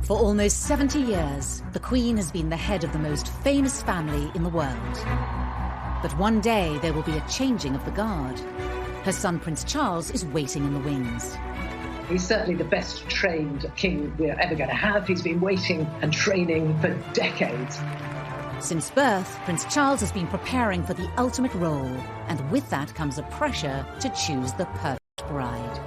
For almost 70 years, the Queen has been the head of the most famous family in the world. But one day there will be a changing of the guard. Her son Prince Charles is waiting in the wings. He's certainly the best trained king we're ever going to have. He's been waiting and training for decades. Since birth, Prince Charles has been preparing for the ultimate role, and with that comes a pressure to choose the perfect bride.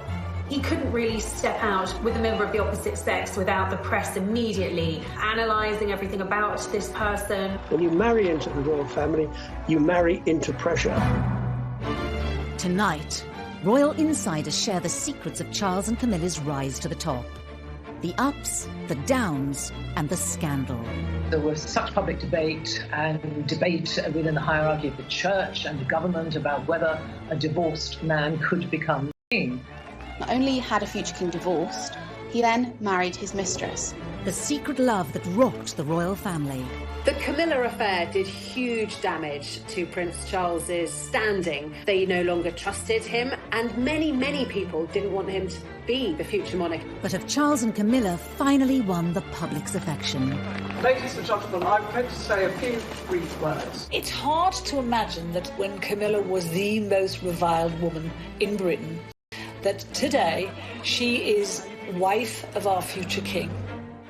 He couldn't really step out with a member of the opposite sex without the press immediately analysing everything about this person. When you marry into the royal family, you marry into pressure. Tonight, royal insiders share the secrets of Charles and Camilla's rise to the top. The ups, the downs, and the scandal. There was such public debate within the hierarchy of the church and the government about whether a divorced man could become king. Not only had a future king divorced, he then married his mistress. The secret love that rocked the royal family. The Camilla affair did huge damage to Prince Charles's standing. They no longer trusted him, and many people didn't want him to be the future monarch. But have Charles and Camilla finally won the public's affection? Ladies and gentlemen, I'm going to say a few brief words. It's hard to imagine that when Camilla was the most reviled woman in Britain, that today she is wife of our future king.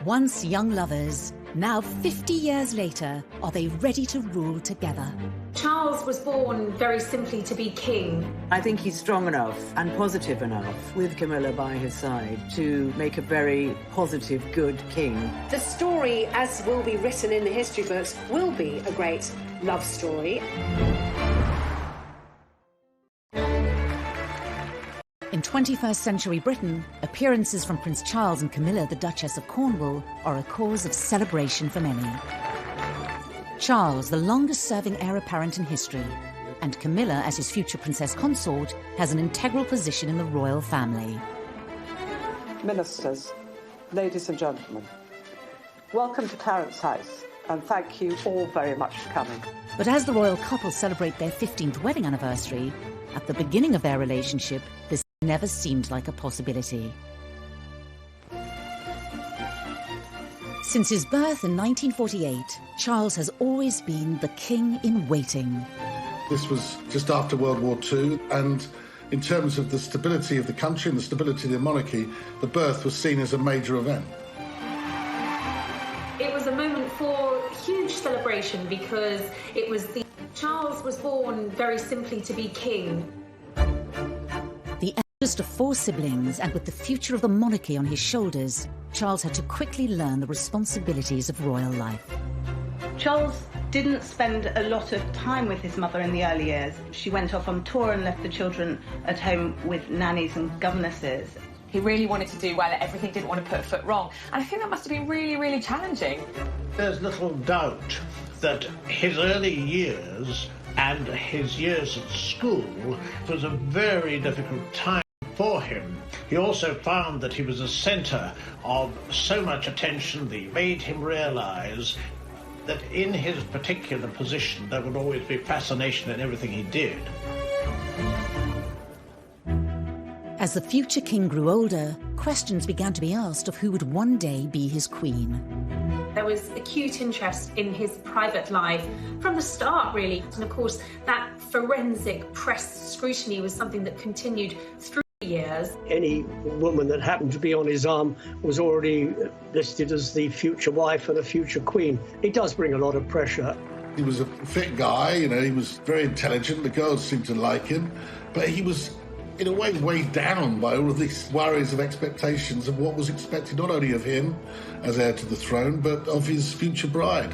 Once young lovers, now 50 years later, are they ready to rule together? Charles was born very simply to be king. I think he's strong enough and positive enough, with Camilla by his side, to make a very positive, good king. The story, as will be written in the history books, will be a great love story. In 21st century Britain, appearances from Prince Charles and Camilla, the Duchess of Cornwall, are a cause of celebration for many. Charles, the longest-serving heir apparent in history, and Camilla, as his future princess consort, has an integral position in the royal family. Ministers, ladies and gentlemen, welcome to Clarence House, and thank you all very much for coming. But as the royal couple celebrate their 15th wedding anniversary, at the beginning of their relationship, this never seemed like a possibility. Since his birth in 1948, Charles has always been the king in waiting. This was just after World War II, and in terms of the stability of the country and the stability of the monarchy, the birth was seen as a major event. It was a moment for huge celebration because Charles was born very simply to be king. The eldest of 4 siblings, and with the future of the monarchy on his shoulders, Charles had to quickly learn the responsibilities of royal life. Charles didn't spend a lot of time with his mother in the early years. She went off on tour and left the children at home with nannies and governesses. He really wanted to do well at everything, didn't want to put a foot wrong. And I think that must have been really challenging. There's little doubt that his early years and his years at school was a very difficult time for him. He also found that he was a centre of so much attention that made him realise that in his particular position there would always be fascination in everything he did. As the future king grew older, questions began to be asked of who would one day be his queen. There was acute interest in his private life from the start, really. And of course, that forensic press scrutiny was something that continued through the years. Any woman that happened to be on his arm was already listed as the future wife and a future queen. It does bring a lot of pressure. He was a fit guy, he was very intelligent. The girls seemed to like him, but he was in a way weighed down by all of these worries of expectations of what was expected not only of him as heir to the throne, but of his future bride.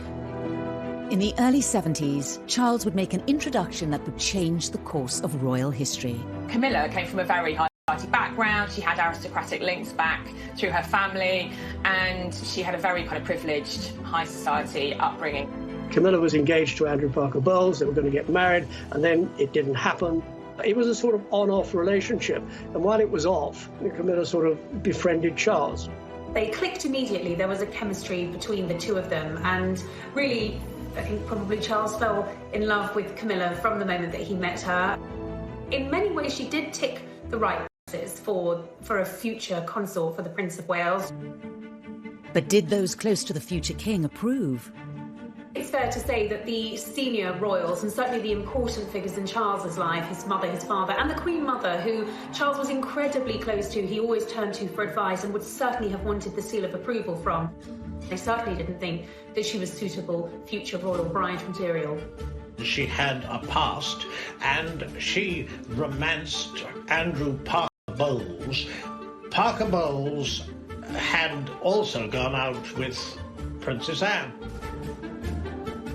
In the early 70s, Charles would make an introduction that would change the course of royal history. Camilla came from a very high society background. She had aristocratic links back through her family, and she had a very kind of privileged high society upbringing. Camilla was engaged to Andrew Parker Bowles. They were going to get married, and then it didn't happen. It was a sort of on-off relationship, and while it was off, Camilla sort of befriended Charles. They clicked immediately. There was a chemistry between the two of them, and really, I think probably Charles fell in love with Camilla from the moment that he met her. In many ways, she did tick the right boxes for a future consort for the Prince of Wales. But did those close to the future king approve? It's fair to say that the senior royals, and certainly the important figures in Charles's life, his mother, his father, and the Queen Mother, who Charles was incredibly close to, he always turned to for advice and would certainly have wanted the seal of approval from. They certainly didn't think that she was suitable future royal bride material. She had a past, and she romanced Andrew Parker Bowles. Parker Bowles had also gone out with Princess Anne.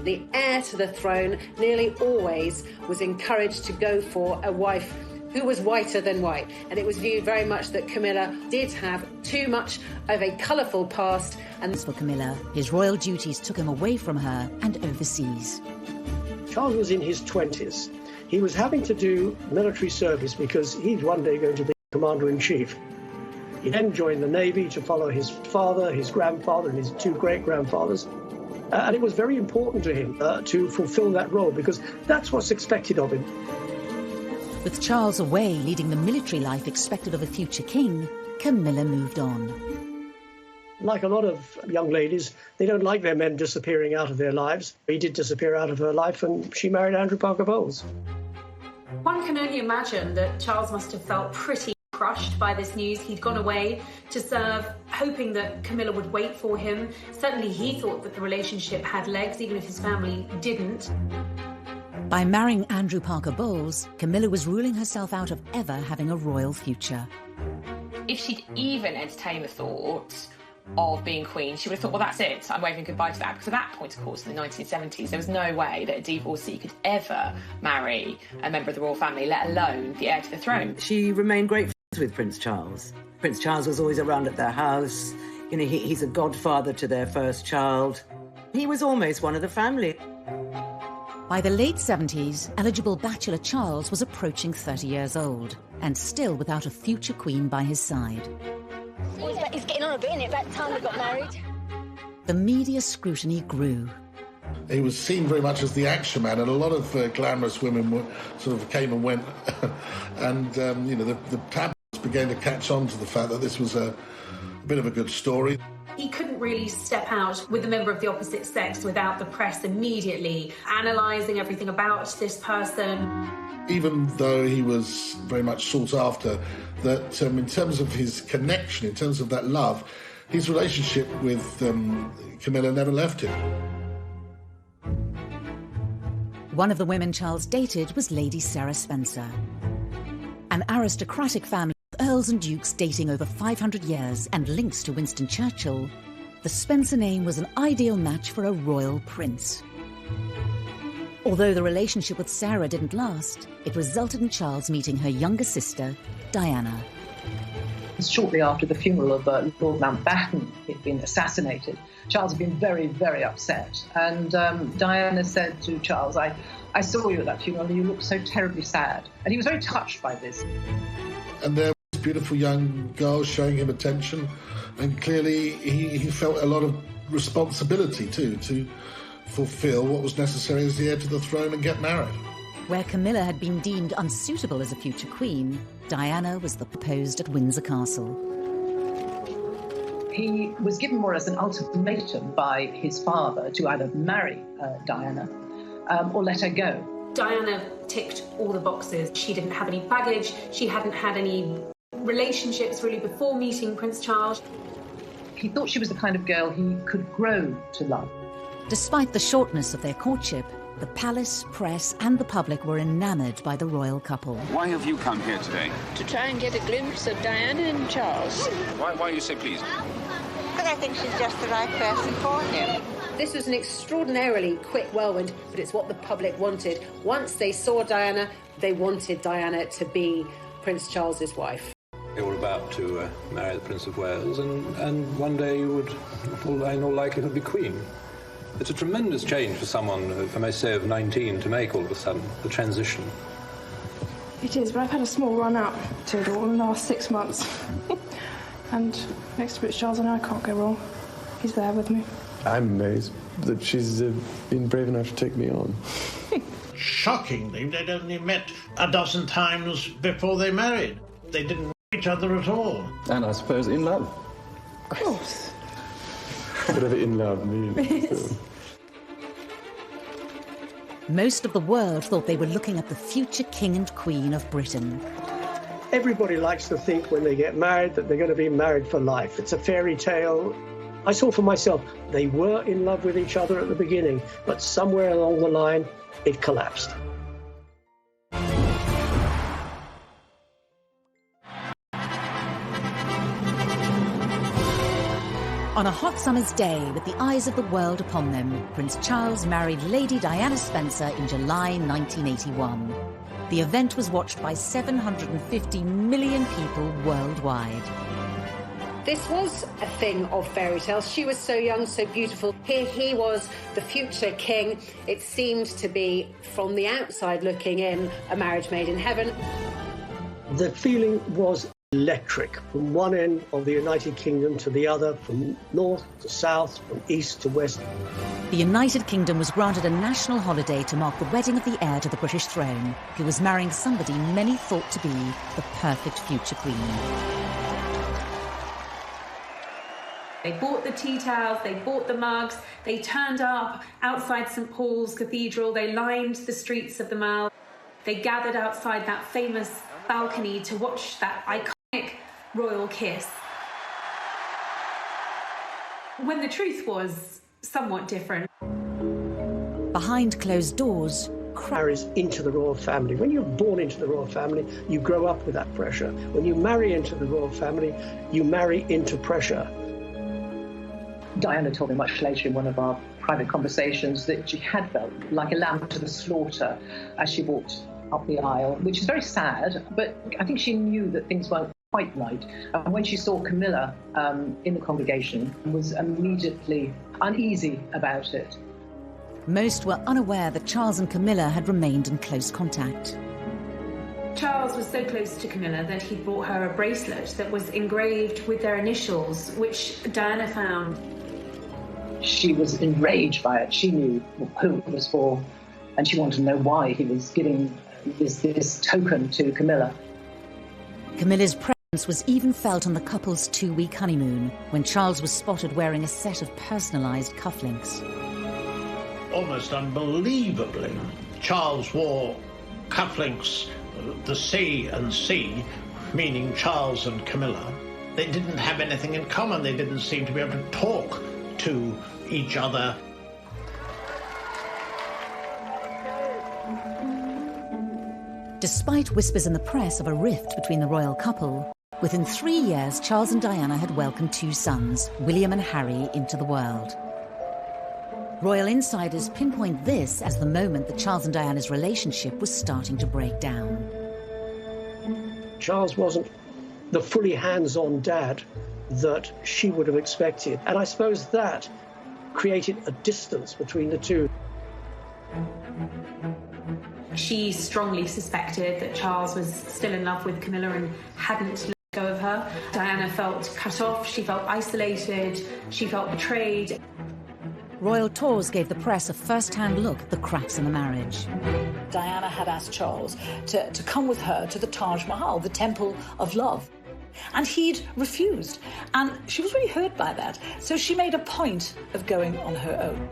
The heir to the throne nearly always was encouraged to go for a wife who was whiter than white, and it was viewed very much that Camilla did have too much of a colourful past. And as for Camilla, his royal duties took him away from her and overseas. Charles was in his 20s. He was having to do military service because he's one day going to be commander-in-chief. He then joined the Navy to follow his father, his grandfather, and his two great-grandfathers. And it was very important to him to fulfill that role because that's what's expected of him. With Charles away leading the military life expected of a future king, Camilla moved on. Like a lot of young ladies, they don't like their men disappearing out of their lives. He did disappear out of her life and she married Andrew Parker Bowles. One can only imagine that Charles must have felt pretty crushed by this news. He'd gone away to serve, hoping that Camilla would wait for him. Certainly he thought that the relationship had legs, even if his family didn't. By marrying Andrew Parker Bowles, Camilla was ruling herself out of ever having a royal future. If she'd even entertained the thought of being queen, she would have thought, well, that's it, I'm waving goodbye to that. Because at that point, of course, in the 1970s, there was no way that a divorcee could ever marry a member of the royal family, let alone the heir to the throne. She remained great friends with Prince Charles. Prince Charles was always around at their house. You know, he's a godfather to their first child. He was almost one of the family. By the late 70s, eligible bachelor Charles was approaching 30 years old and still without a future queen by his side. He's getting on a bit, isn't it? About time we got married. The media scrutiny grew. He was seen very much as the action man, and a lot of glamorous women sort of came and went. And, you know, the tabloids began to catch on to the fact that this was a bit of a good story. He couldn't really step out with a member of the opposite sex without the press immediately analysing everything about this person. Even though he was very much sought after, that in terms of his connection, in terms of that love, his relationship with Camilla never left him. One of the women Charles dated was Lady Sarah Spencer. An aristocratic family with earls and dukes dating over 500 years and links to Winston Churchill, the Spencer name was an ideal match for a royal prince. Although the relationship with Sarah didn't last, it resulted in Charles meeting her younger sister, Diana. Shortly after the funeral of Lord Mountbatten had been assassinated, Charles had been very, very upset. And Diana said to Charles, I saw you at that funeral and you looked so terribly sad. And he was very touched by this. And there was beautiful young girls showing him attention. And clearly he felt a lot of responsibility, too, to fulfil what was necessary as the heir to the throne and get married. Where Camilla had been deemed unsuitable as a future queen, Diana was the proposed at Windsor Castle. He was given more as an ultimatum by his father to either marry Diana or let her go. Diana ticked all the boxes. She didn't have any baggage. She hadn't had any relationships really before meeting Prince Charles. He thought she was the kind of girl he could grow to love. Despite the shortness of their courtship, the palace, press and the public were enamoured by the royal couple. Why have you come here today? To try and get a glimpse of Diana and Charles. Why you say please? Because I think she's just the right person for him. This was an extraordinarily quick whirlwind, but it's what the public wanted. Once they saw Diana, they wanted Diana to be Prince Charles's wife. They were about to marry the Prince of Wales, and one day you would, in all likelihood, be Queen. It's a tremendous change for someone, if I may say, of 19 to make all of a sudden, the transition. It is, but I've had a small run out to it all in the last 6 months. And next to Prince Charles and I can't go wrong. He's there with me. I'm amazed that she's been brave enough to take me on. Shockingly, they'd only met a dozen times before they married. They didn't know each other at all. And I suppose in love. Of course. Whatever in love means. Most of the world thought they were looking at the future King and Queen of Britain. Everybody likes to think when they get married that they're going to be married for life. It's a fairy tale. I saw for myself, they were in love with each other at the beginning, but somewhere along the line, it collapsed. On a hot summer's day, with the eyes of the world upon them, Prince Charles married Lady Diana Spencer in July 1981. The event was watched by 750 million people worldwide. This was a thing of fairy tales. She was so young, so beautiful. Here he was, the future king. It seemed to be, from the outside looking in, a marriage made in heaven. The feeling was electric, from one end of the United Kingdom to the other, from north to south, from east to west. The United Kingdom was granted a national holiday to mark the wedding of the heir to the British throne, who was marrying somebody many thought to be the perfect future queen. They bought the tea towels, they bought the mugs, they turned up outside St Paul's Cathedral, they lined the streets of the Mall, they gathered outside that famous balcony to watch that iconic royal kiss. When the truth was somewhat different. Behind closed doors, marries into the royal family. When you're born into the royal family, you grow up with that pressure. When you marry into the royal family, you marry into pressure. Diana told me much later in one of our private conversations that she had felt like a lamb to the slaughter as she walked up the aisle, which is very sad, but I think she knew that things weren't quite right. And when she saw Camilla in the congregation, was immediately uneasy about it. Most were unaware that Charles and Camilla had remained in close contact. Charles was so close to Camilla that he bought her a bracelet that was engraved with their initials, which Diana found. She was enraged by it. She knew who it was for, and she wanted to know why he was giving this token to Camilla. Camilla's presence was even felt on the couple's 2-week honeymoon, when Charles was spotted wearing a set of personalised cufflinks. Almost unbelievably, Charles wore cufflinks, the C and C, meaning Charles and Camilla. They didn't have anything in common. They didn't seem to be able to talk to each other. Despite whispers in the press of a rift between the royal couple, within 3 years Charles and Diana had welcomed 2 sons, William and Harry, into the world. Royal insiders pinpoint this as the moment that Charles and Diana's relationship was starting to break down. Charles wasn't the fully hands-on dad that she would have expected, and I suppose that created a distance between the two. She strongly suspected that Charles was still in love with Camilla and hadn't let go of her. Diana felt cut off, she felt isolated, she felt betrayed. Royal tours gave the press a first-hand look at the cracks in the marriage. Diana had asked Charles to come with her to the Taj Mahal, the Temple of Love. And he'd refused. And she was really hurt by that. So she made a point of going on her own.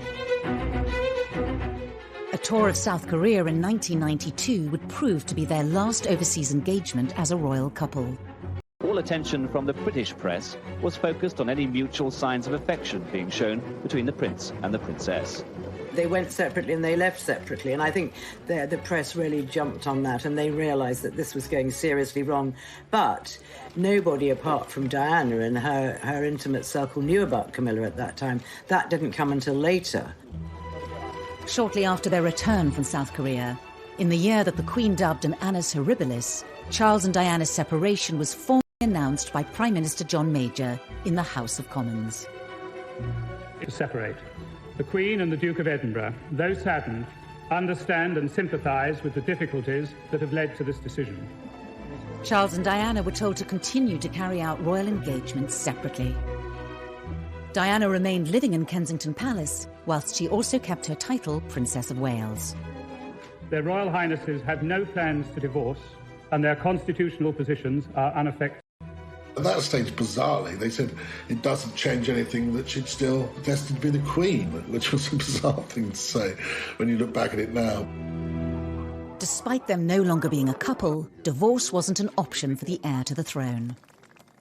A tour of South Korea in 1992 would prove to be their last overseas engagement as a royal couple. All attention from the British press was focused on any mutual signs of affection being shown between the prince and the princess. They went separately and they left separately, and I think the press really jumped on that and they realised that this was going seriously wrong. But nobody apart from Diana and her intimate circle knew about Camilla at that time. That didn't come until later. Shortly after their return from South Korea, in the year that the Queen dubbed an annus horribilis, Charles and Diana's separation was formally announced by Prime Minister John Major in the House of Commons. To separate. The Queen and the Duke of Edinburgh, though saddened, understand and sympathise with the difficulties that have led to this decision. Charles and Diana were told to continue to carry out royal engagements separately. Diana remained living in Kensington Palace, whilst she also kept her title Princess of Wales. Their Royal Highnesses have no plans to divorce, and their constitutional positions are unaffected. At that stage, bizarrely, they said it doesn't change anything, that she's still destined to be the Queen, which was a bizarre thing to say when you look back at it now. Despite them no longer being a couple, divorce wasn't an option for the heir to the throne.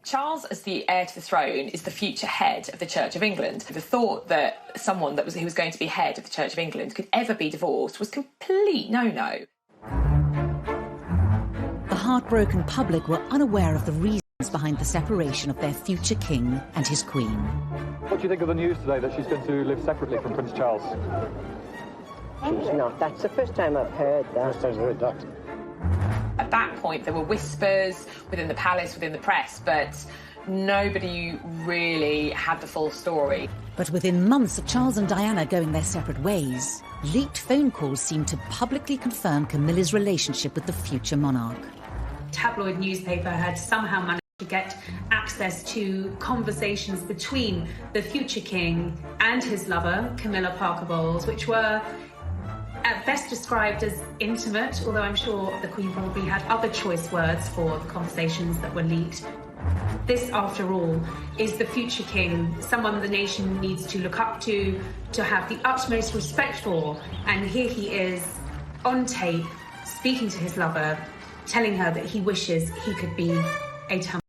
Charles, as the heir to the throne, is the future head of the Church of England. The thought that someone who was going to be head of the Church of England could ever be divorced was complete no-no. The heartbroken public were unaware of the reasons behind the separation of their future king and his queen. What do you think of the news today that she's going to live separately from Prince Charles? She's not. That's the first time I've heard that. First time I've heard that. At that point, there were whispers within the palace, within the press, but nobody really had the full story. But within months of Charles and Diana going their separate ways, leaked phone calls seemed to publicly confirm Camilla's relationship with the future monarch. Tabloid newspaper had somehow managed to get access to conversations between the future king and his lover, Camilla Parker Bowles, which were at best described as intimate, although I'm sure the Queen probably had other choice words for the conversations that were leaked. This, after all, is the future king, someone the nation needs to look up to have the utmost respect for, and here he is, on tape, speaking to his lover, telling her that he wishes he could be a Tamil.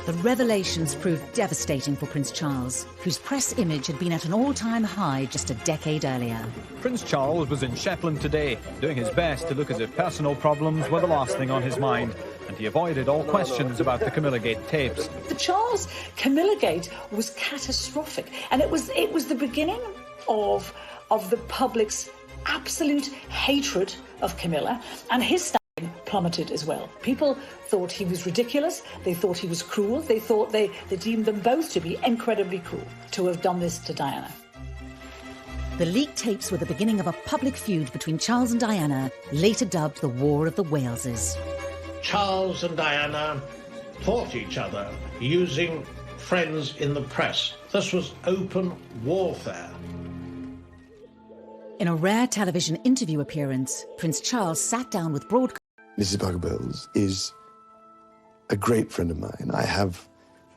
The revelations proved devastating for Prince Charles, whose press image had been at an all-time high just a decade earlier. Prince Charles was in Shetland today, doing his best to look as if personal problems were the last thing on his mind, and he avoided all questions about the Camilla Gate tapes. The Charles-Camilla Gate was catastrophic, and it was the beginning of the public's absolute hatred of Camilla, and his standing plummeted as well. People thought he was ridiculous, they thought he was cruel, they deemed them both to be incredibly cruel to have done this to Diana. The leaked tapes were the beginning of a public feud between Charles and Diana, later dubbed the War of the Waleses. Charles and Diana fought each other using friends in the press. This was open warfare. In a rare television interview appearance, Prince Charles sat down with broadcasters. Mrs. Parker Bowles is a great friend of mine. I have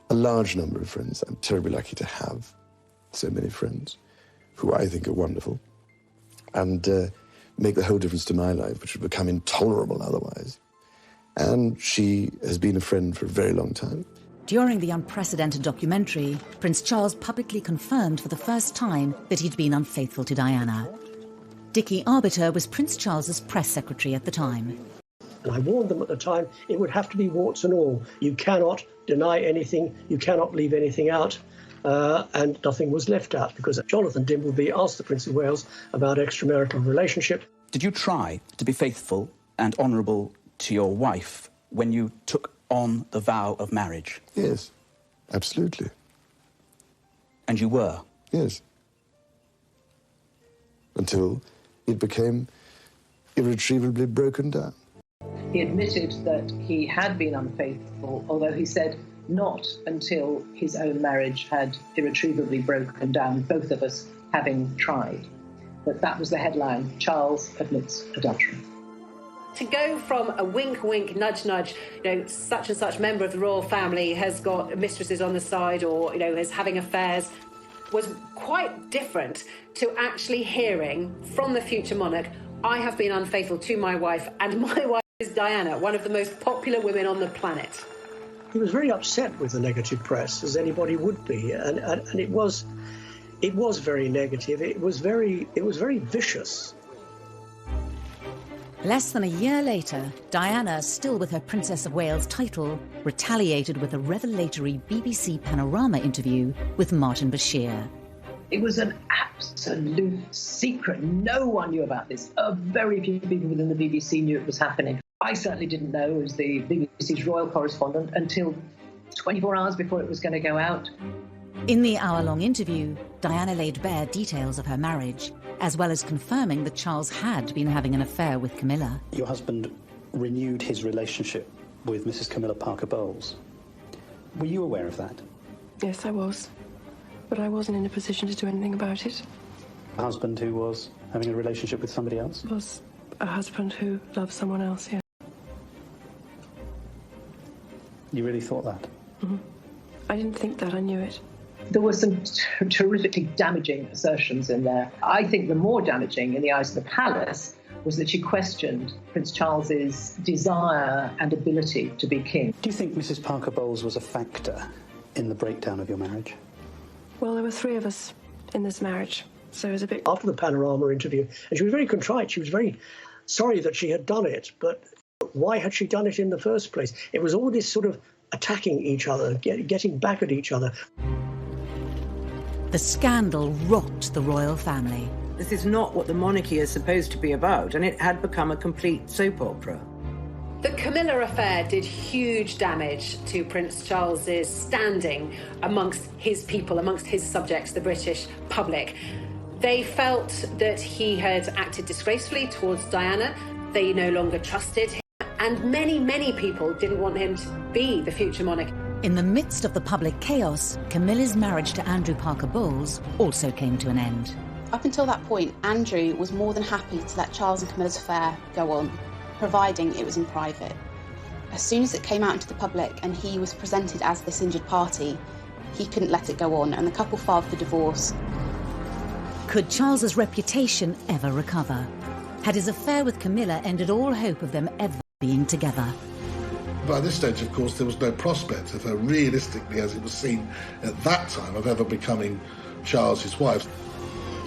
a large number of friends. I'm terribly lucky to have so many friends who I think are wonderful and make the whole difference to my life, which would become intolerable otherwise. And she has been a friend for a very long time. During the unprecedented documentary, Prince Charles publicly confirmed for the first time that he'd been unfaithful to Diana. Dickie Arbiter was Prince Charles's press secretary at the time. And I warned them at the time, it would have to be warts and all. You cannot deny anything, you cannot leave anything out, and nothing was left out, because Jonathan Dimbleby asked the Prince of Wales about extramarital relationship. Did you try to be faithful and honourable to your wife when you took on the vow of marriage? Yes, absolutely. And you were? Yes. Until it became irretrievably broken down. He admitted that he had been unfaithful, although he said not until his own marriage had irretrievably broken down, both of us having tried. But that was the headline: Charles admits adultery. To go from a wink, wink, nudge, nudge, such and such member of the royal family has got mistresses on the side or, is having affairs, was quite different to actually hearing from the future monarch, I have been unfaithful to my wife, and my wife is Diana, one of the most popular women on the planet. He was very upset with the negative press, as anybody would be, and it was very negative. It was very vicious. Less than a year later, Diana, still with her Princess of Wales title, retaliated with a revelatory BBC Panorama interview with Martin Bashir. It was an absolute secret. No one knew about this. Very few people within the BBC knew it was happening. I certainly didn't know, as the BBC's royal correspondent, until 24 hours before it was going to go out. In the hour-long interview, Diana laid bare details of her marriage, as well as confirming that Charles had been having an affair with Camilla. Your husband renewed his relationship with Mrs. Camilla Parker Bowles. Were you aware of that? Yes, I was. But I wasn't in a position to do anything about it. A husband who was having a relationship with somebody else? Was a husband who loved someone else, yes. You really thought that? Mm-hmm. I didn't think that, I knew it. There were some terrifically damaging assertions in there. I think the more damaging in the eyes of the palace was that she questioned Prince Charles's desire and ability to be king. Do you think Mrs. Parker Bowles was a factor in the breakdown of your marriage? Well, there were 3 of us in this marriage, so it was a bit... After the Panorama interview, and she was very contrite, she was very sorry that she had done it, but why had she done it in the first place? It was all this sort of attacking each other, getting back at each other. The scandal rocked the royal family. This is not what the monarchy is supposed to be about, and it had become a complete soap opera. The Camilla affair did huge damage to Prince Charles's standing amongst his people, amongst his subjects, the British public. They felt that he had acted disgracefully towards Diana. They no longer trusted him. And many, many people didn't want him to be the future monarch. In the midst of the public chaos, Camilla's marriage to Andrew Parker Bowles also came to an end. Up until that point, Andrew was more than happy to let Charles and Camilla's affair go on, providing it was in private. As soon as it came out into the public and he was presented as this injured party, he couldn't let it go on, and the couple filed for divorce. Could Charles's reputation ever recover? Had his affair with Camilla ended all hope of them ever being together? By this stage, of course, there was no prospect of her realistically, as it was seen at that time, of ever becoming Charles's wife.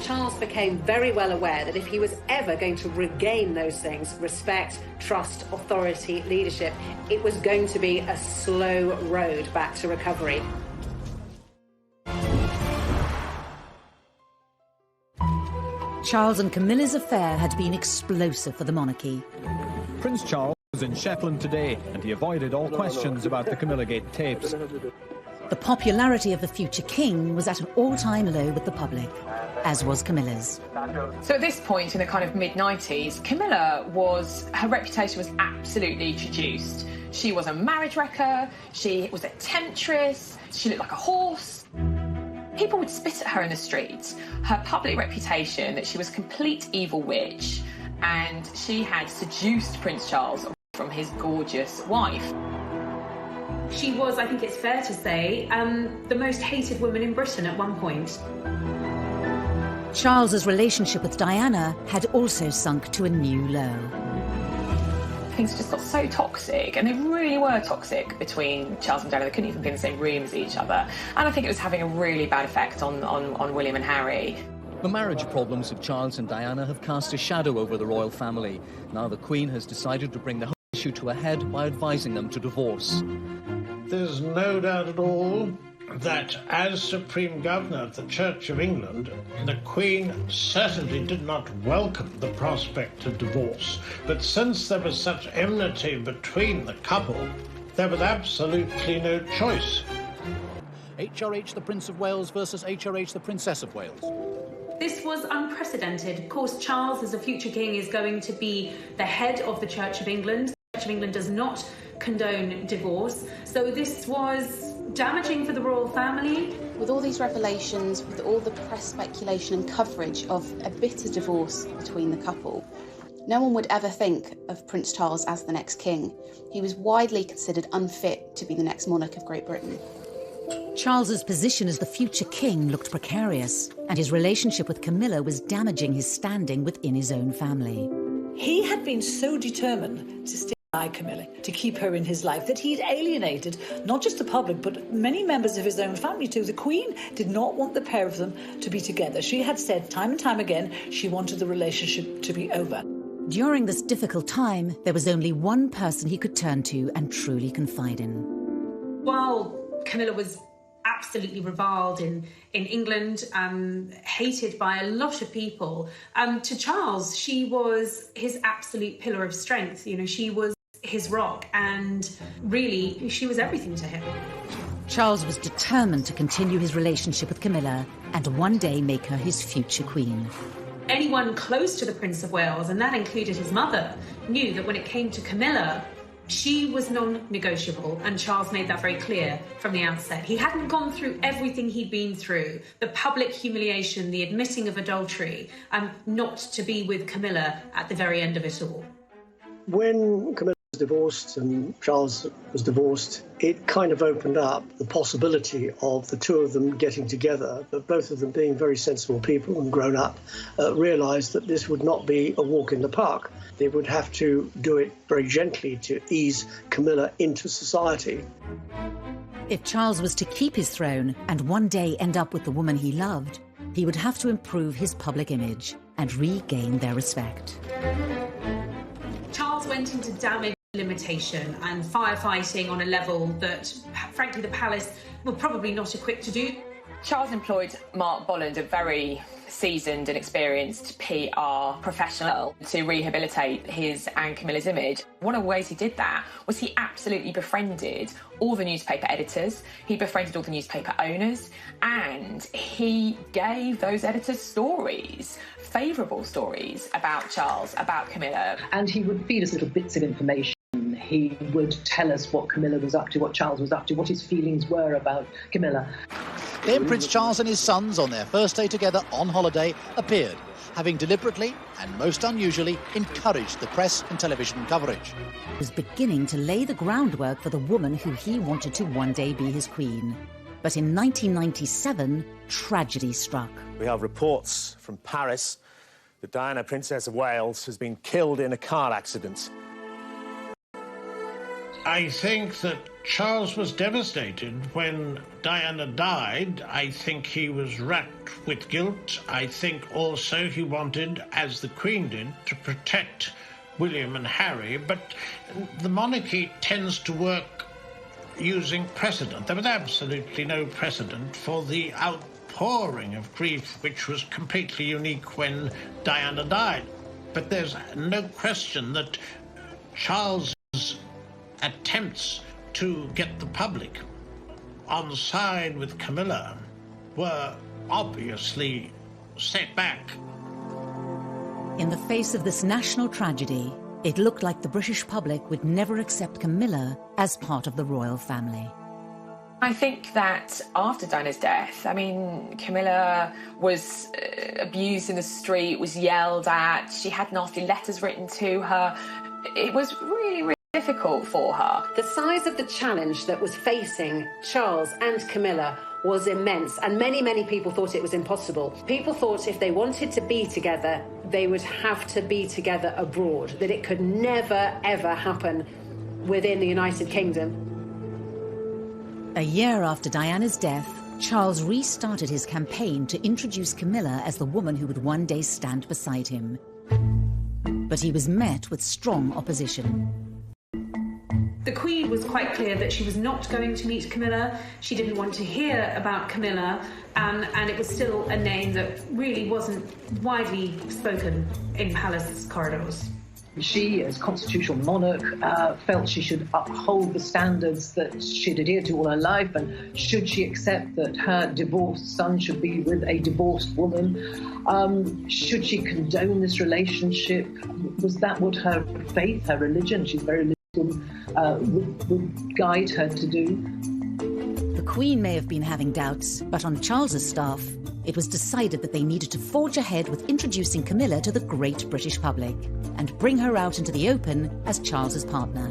Charles became very well aware that if he was ever going to regain those things, respect, trust, authority, leadership, it was going to be a slow road back to recovery. Charles and Camilla's affair had been explosive for the monarchy. Prince Charles was in Shetland today, and he avoided all questions about the Camilla Gate tapes. The popularity of the future king was at an all-time low with the public, as was Camilla's. So at this point, in the kind of mid-90s, her reputation was absolutely traduced. She was a marriage wrecker, she was a temptress, she looked like a horse. People would spit at her in the streets. Her public reputation that she was a complete evil witch, and she had seduced Prince Charles from his gorgeous wife. She was, I think it's fair to say, the most hated woman in Britain at one point. Charles's relationship with Diana had also sunk to a new low. Things just got so toxic, and they really were toxic between Charles and Diana. They couldn't even be in the same room as each other. And I think it was having a really bad effect on William and Harry. The marriage problems of Charles and Diana have cast a shadow over the royal family. Now the Queen has decided to bring the whole issue to a head by advising them to divorce. There's no doubt at all that as Supreme Governor of the Church of England, the Queen certainly did not welcome the prospect of divorce. But since there was such enmity between the couple, there was absolutely no choice. HRH the Prince of Wales versus HRH the Princess of Wales. This was unprecedented. Of course, Charles, as a future king, is going to be the head of the Church of England. The Church of England does not condone divorce. So this was damaging for the royal family. With all these revelations, with all the press speculation and coverage of a bitter divorce between the couple, no one would ever think of Prince Charles as the next king. He was widely considered unfit to be the next monarch of Great Britain. Charles's position as the future king looked precarious, and his relationship with Camilla was damaging his standing within his own family. He had been so determined to stay by Camilla, to keep her in his life, that he'd alienated not just the public, but many members of his own family too. The Queen did not want the pair of them to be together. She had said time and time again she wanted the relationship to be over. During this difficult time, there was only one person he could turn to and truly confide in. While Camilla was absolutely reviled in England, hated by a lot of people, to Charles, she was his absolute pillar of strength. You know, she was his rock, and really, she was everything to him. Charles was determined to continue his relationship with Camilla and one day make her his future queen. Anyone close to the Prince of Wales, and that included his mother, knew that when it came to Camilla, she was non-negotiable, and Charles made that very clear from the outset. He hadn't gone through everything he'd been through, the public humiliation, the admitting of adultery, not to be with Camilla at the very end of it all. When Camilla was divorced and Charles was divorced, it kind of opened up the possibility of the two of them getting together, but both of them being very sensible people and grown up, realised that this would not be a walk in the park. They would have to do it very gently to ease Camilla into society. If Charles was to keep his throne and one day end up with the woman he loved, he would have to improve his public image and regain their respect. Charles went into damage limitation and firefighting on a level that, frankly, the palace were probably not equipped to do. Charles employed Mark Bolland, a very seasoned and experienced PR professional, to rehabilitate his and Camilla's image. One of the ways he did that was he absolutely befriended all the newspaper editors, he befriended all the newspaper owners, and he gave those editors stories, favourable stories about Charles, about Camilla. And he would feed us little bits of information. He would tell us what Camilla was up to, what Charles was up to, what his feelings were about Camilla. Then Prince Charles and his sons, on their first day together on holiday, appeared, having deliberately and most unusually encouraged the press and television coverage. He was beginning to lay the groundwork for the woman who he wanted to one day be his queen. But in 1997, tragedy struck. We have reports from Paris that Diana, Princess of Wales, has been killed in a car accident. I think that Charles was devastated when Diana died. I think he was racked with guilt. I think also he wanted, as the Queen did, to protect William and Harry. But the monarchy tends to work using precedent. There was absolutely no precedent for the outpouring of grief, which was completely unique when Diana died. But there's no question that Charles' attempts to get the public on side with Camilla were obviously set back. In the face of this national tragedy, it looked like the British public would never accept Camilla as part of the royal family. I think that after Diana's death, I mean, Camilla was abused in the street, was yelled at, she had nasty letters written to her. It was really difficult for her. The size of the challenge that was facing Charles and Camilla was immense, and many people thought it was impossible. People thought if they wanted to be together, they would have to be together abroad, that it could never, ever happen within the United Kingdom. A year after Diana's death, Charles restarted his campaign to introduce Camilla as the woman who would one day stand beside him. But he was met with strong opposition. The Queen was quite clear that she was not going to meet Camilla. She didn't want to hear about Camilla, and it was still a name that really wasn't widely spoken in palace corridors. She, as constitutional monarch, felt she should uphold the standards that she'd adhered to all her life, and should she accept that her divorced son should be with a divorced woman? Should she condone this relationship? Was that what her faith, her religion, she's very religious, would guide her to do? The Queen may have been having doubts, but on Charles's staff, it was decided that they needed to forge ahead with introducing Camilla to the great British public and bring her out into the open as Charles's partner.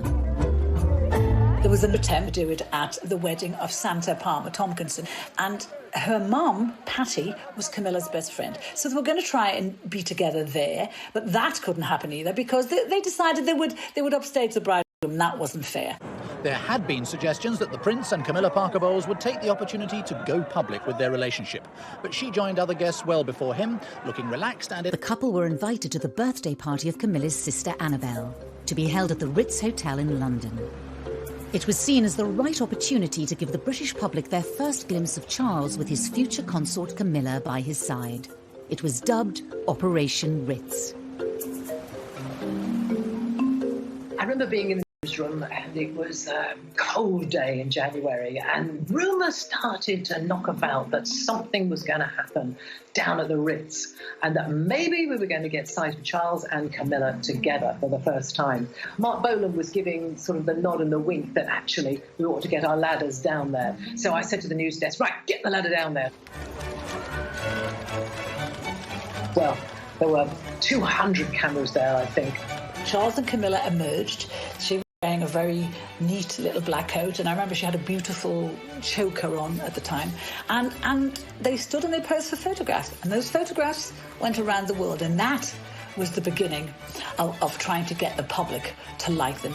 There was an attempt to do it at the wedding of Santa Palmer Tompkinson, and her mum, Patty, was Camilla's best friend. So they were going to try and be together there, but that couldn't happen either because they decided they would upstage the bride, and that wasn't fair. There had been suggestions that the Prince and Camilla Parker Bowles would take the opportunity to go public with their relationship, but she joined other guests well before him, looking relaxed and... The couple were invited to the birthday party of Camilla's sister Annabelle, to be held at the Ritz Hotel in London. It was seen as the right opportunity to give the British public their first glimpse of Charles with his future consort Camilla by his side. It was dubbed Operation Ritz. I remember being in the newsroom, and it was a cold day in January, and rumours started to knock about that something was going to happen down at the Ritz, and that maybe we were going to get sight of Charles and Camilla together for the first time. Mark Bolland was giving sort of the nod and the wink that actually we ought to get our ladders down there. So I said to the news desk, right, get the ladder down there. Well, there were 200 cameras there, I think. Charles and Camilla emerged. She wearing a very neat little black coat, and I remember she had a beautiful choker on at the time, and they stood and they posed for photographs, and those photographs went around the world, and that was the beginning of trying to get the public to like them.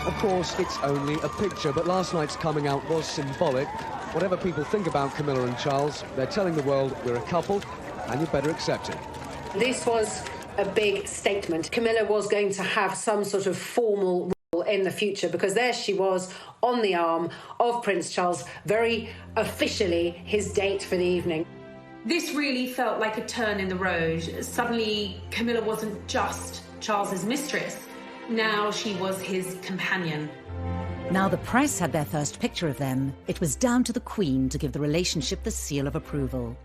Of course, it's only a picture, but last night's coming out was symbolic. Whatever people think about Camilla and Charles, they're telling the world we're a couple, and you better accept it. This was a big statement. Camilla was going to have some sort of formal role in the future, because there she was on the arm of Prince Charles, very officially his date for the evening. This really felt like a turn in the road. Suddenly, Camilla wasn't just Charles's mistress. Now she was his companion. Now the press had their first picture of them. It was down to the Queen to give the relationship the seal of approval.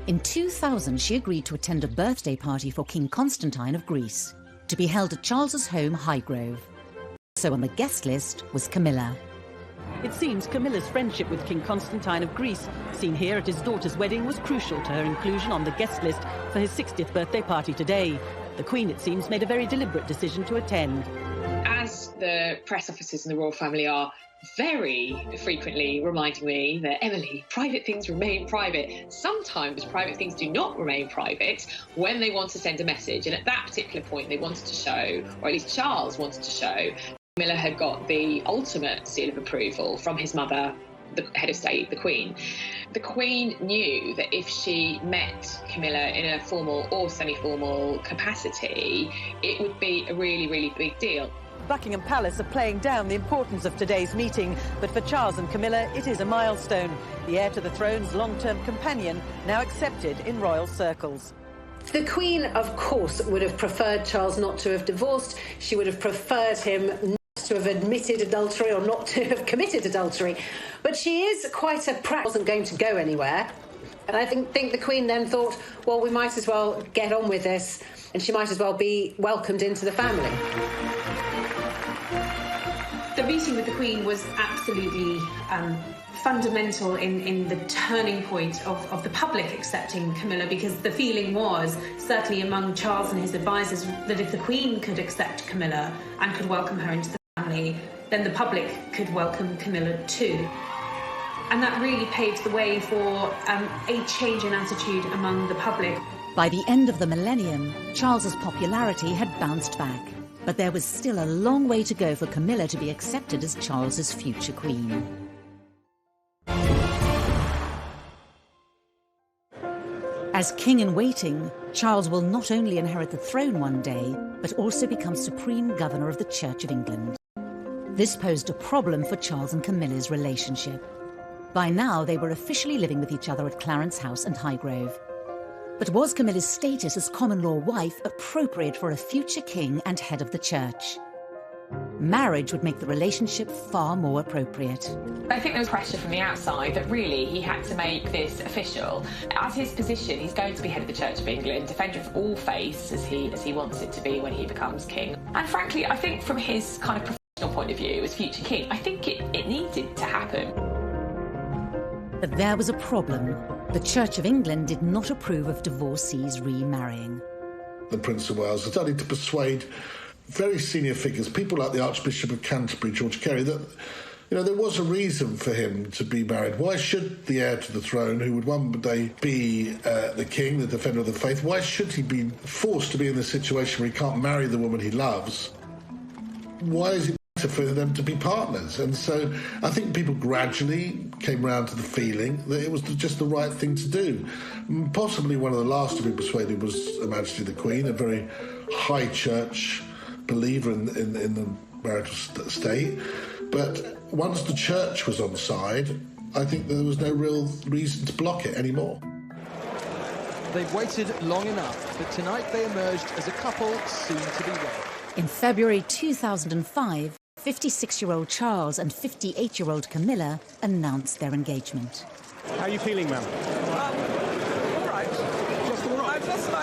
In 2000, she agreed to attend a birthday party for King Constantine of Greece, to be held at Charles's home, Highgrove. So on the guest list was Camilla. It seems Camilla's friendship with King Constantine of Greece, seen here at his daughter's wedding, was crucial to her inclusion on the guest list for his 60th birthday party today. The Queen, it seems, made a very deliberate decision to attend. As the press officers in the royal family are very frequently reminding me that, Emily, private things remain private. Sometimes private things do not remain private when they want to send a message. And at that particular point, they wanted to show, or at least Charles wanted to show, Camilla had got the ultimate seal of approval from his mother, the head of state, the Queen. The Queen knew that if she met Camilla in a formal or semi-formal capacity, it would be a really, really big deal. Buckingham Palace are playing down the importance of today's meeting, but for Charles and Camilla, it is a milestone. The heir to the throne's long-term companion, now accepted in royal circles. The Queen, of course, would have preferred Charles not to have divorced. She would have preferred him not to have admitted adultery or not to have committed adultery. But she is quite a prat, wasn't going to go anywhere. And I think the Queen then thought, well, we might as well get on with this, and she might as well be welcomed into the family. The meeting with the Queen was absolutely fundamental in the turning point of the public accepting Camilla, because the feeling was, certainly among Charles and his advisors, that if the Queen could accept Camilla and could welcome her into the family, then the public could welcome Camilla too. And that really paved the way for a change in attitude among the public. By the end of the millennium, Charles's popularity had bounced back. But there was still a long way to go for Camilla to be accepted as Charles's future queen. As king-in-waiting, Charles will not only inherit the throne one day, but also become supreme governor of the Church of England. This posed a problem for Charles and Camilla's relationship. By now, they were officially living with each other at Clarence House and Highgrove. But was Camilla's status as common-law wife appropriate for a future king and head of the church? Marriage would make the relationship far more appropriate. I think there was pressure from the outside that really he had to make this official. As his position, he's going to be head of the Church of England, defender of all faiths as he wants it to be when he becomes king. And frankly, I think from his kind of professional point of view as future king, I think it needed to happen. But there was a problem. The Church of England did not approve of divorcees remarrying. The Prince of Wales had started to persuade very senior figures, people like the Archbishop of Canterbury, George Carey, that there was a reason for him to be married. Why should the heir to the throne, who would one day be the king, the defender of the faith, why should he be forced to be in the situation where he can't marry the woman he loves? Why is it better for them to be partners? And so I think people gradually came round to the feeling that it was just the right thing to do. Possibly one of the last to be persuaded was Her Majesty the Queen, a very high church believer in the marital state. But once the church was on side, I think there was no real reason to block it anymore. They've waited long enough, but tonight they emerged as a couple soon to be wed. In February 2005, 56-year-old Charles and 58-year-old Camilla announced their engagement. How are you feeling, ma'am? All right. Just all right?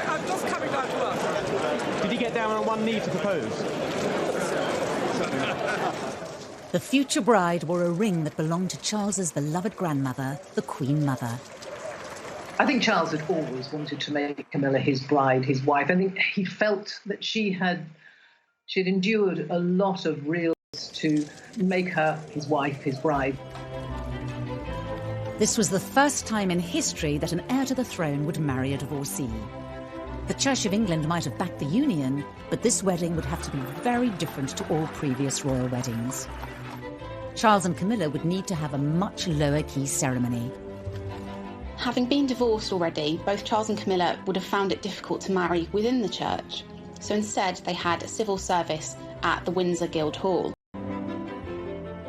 I'm just coming down to earth. Did you get down on one knee to propose? The future bride wore a ring that belonged to Charles's beloved grandmother, the Queen Mother. I think Charles had always wanted to make Camilla his bride, his wife. I think he felt that she'd endured a lot of real to make her his wife, his bride. This was the first time in history that an heir to the throne would marry a divorcee. The Church of England might have backed the union, but this wedding would have to be very different to all previous royal weddings. Charles and Camilla would need to have a much lower-key ceremony. Having been divorced already, both Charles and Camilla would have found it difficult to marry within the church. So instead, they had a civil service at the Windsor Guildhall.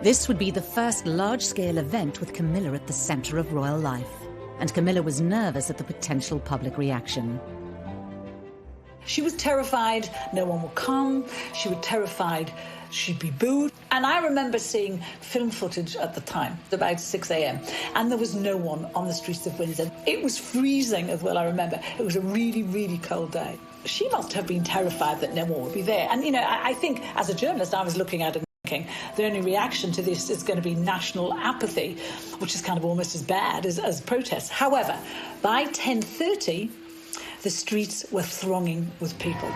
This would be the first large-scale event with Camilla at the centre of royal life, and Camilla was nervous at the potential public reaction. She was terrified no one would come. She was terrified she'd be booed. And I remember seeing film footage at the time, about 6 a.m, and there was no one on the streets of Windsor. It was freezing as well, I remember. It was a really, really cold day. She must have been terrified that no one would be there. And, you know, I think as a journalist, I was looking at it and thinking the only reaction to this is going to be national apathy, which is kind of almost as bad as protests. However, by 10:30, the streets were thronging with people.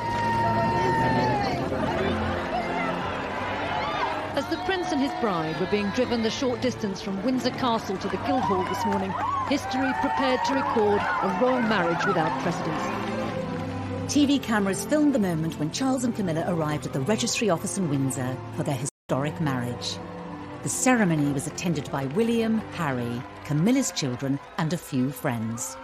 As the Prince and his bride were being driven the short distance from Windsor Castle to the Guildhall this morning, history prepared to record a royal marriage without precedent. TV cameras filmed the moment when Charles and Camilla arrived at the registry office in Windsor for their historic marriage. The ceremony was attended by William, Harry, Camilla's children, and a few friends.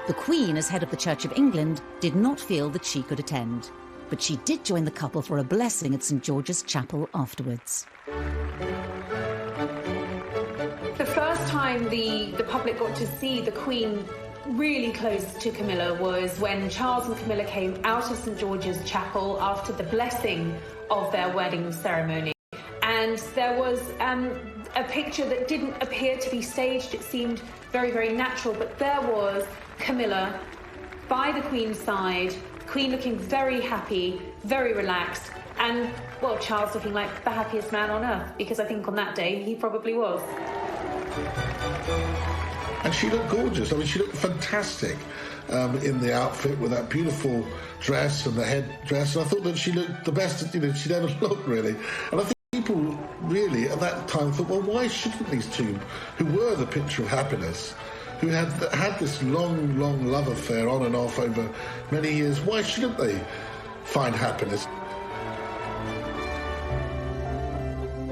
The Queen, as head of the Church of England, did not feel that she could attend, but she did join the couple for a blessing at St George's Chapel afterwards. The first time the public got to see the Queen really close to Camilla was when Charles and Camilla came out of St George's Chapel after the blessing of their wedding ceremony. And there was a picture that didn't appear to be staged. It seemed very, very natural, but there was Camilla by the Queen's side, the Queen looking very happy, very relaxed, and, well, Charles looking like the happiest man on earth, because I think on that day he probably was. And she looked gorgeous. I mean, she looked fantastic in the outfit with that beautiful dress and the headdress. And I thought that she looked the best, you know, she'd ever looked, really. And I think people really at that time thought, well, why shouldn't these two, who were the picture of happiness, who had this long, long love affair on and off over many years, why shouldn't they find happiness?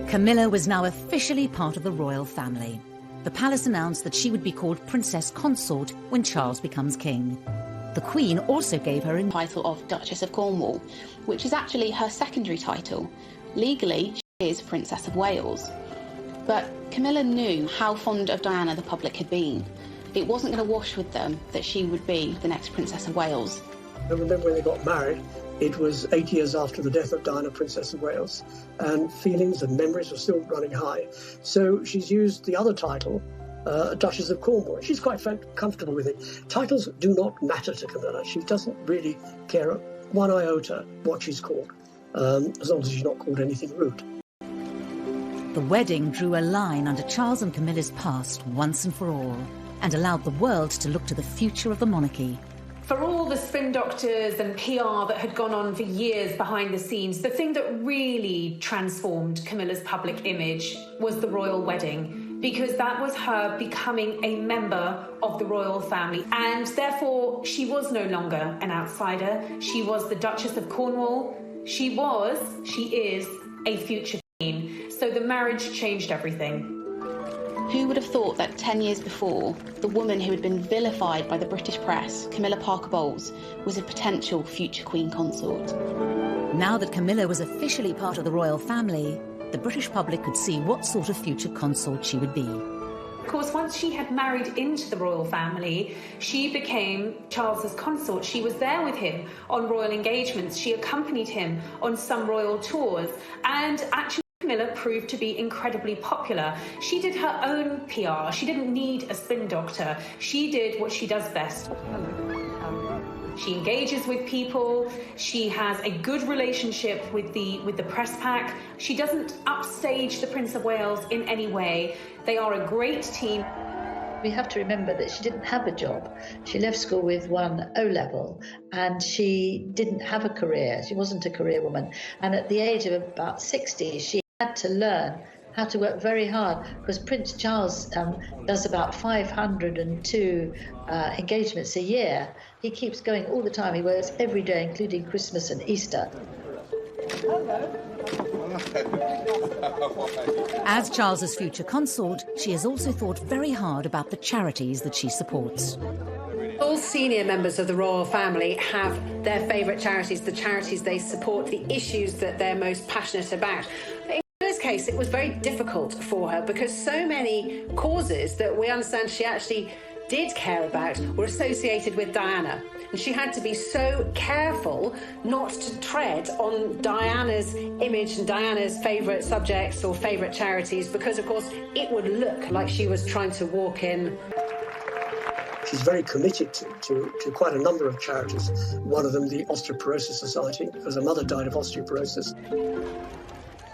Camilla was now officially part of the royal family. The palace announced that she would be called Princess Consort when Charles becomes king. The Queen also gave her a title of Duchess of Cornwall, which is actually her secondary title. Legally, she is Princess of Wales. But Camilla knew how fond of Diana the public had been. It wasn't going to wash with them that she would be the next Princess of Wales. I remember when they got married, it was 8 years after the death of Diana, Princess of Wales, and feelings and memories were still running high. So she's used the other title, Duchess of Cornwall. She's quite comfortable with it. Titles do not matter to Camilla. She doesn't really care one iota what she's called, as long as she's not called anything rude. The wedding drew a line under Charles and Camilla's past once and for all, and allowed the world to look to the future of the monarchy. For all the spin doctors and PR that had gone on for years behind the scenes, the thing that really transformed Camilla's public image was the royal wedding, because that was her becoming a member of the royal family. And therefore, she was no longer an outsider. She was the Duchess of Cornwall. She is a future queen. So the marriage changed everything. Who would have thought that 10 years before, the woman who had been vilified by the British press, Camilla Parker Bowles, was a potential future Queen Consort? Now that Camilla was officially part of the royal family, the British public could see what sort of future consort she would be. Of course, once she had married into the royal family, she became Charles's consort. She was there with him on royal engagements. She accompanied him on some royal tours, and actually Camilla proved to be incredibly popular. She did her own PR. She didn't need a spin doctor. She did what she does best. She engages with people. She has a good relationship with the press pack. She doesn't upstage the Prince of Wales in any way. They are a great team. We have to remember that she didn't have a job. She left school with 1 O-level and she didn't have a career. She wasn't a career woman. And at the age of about 60, she Had to learn how to work very hard, because Prince Charles does about 502 engagements a year. He keeps going all the time. He works every day, including Christmas and Easter. As Charles's future consort, she has also thought very hard about the charities that she supports. All senior members of the royal family have their favourite charities, the charities they support, the issues that they're most passionate about. In Camilla's case, it was very difficult for her because so many causes that we understand she actually did care about were associated with Diana. And she had to be so careful not to tread on Diana's image and Diana's favourite subjects or favourite charities, because, of course, it would look like she was trying to walk in. She's very committed to quite a number of charities. One of them, the Osteoporosis Society, because her mother died of osteoporosis.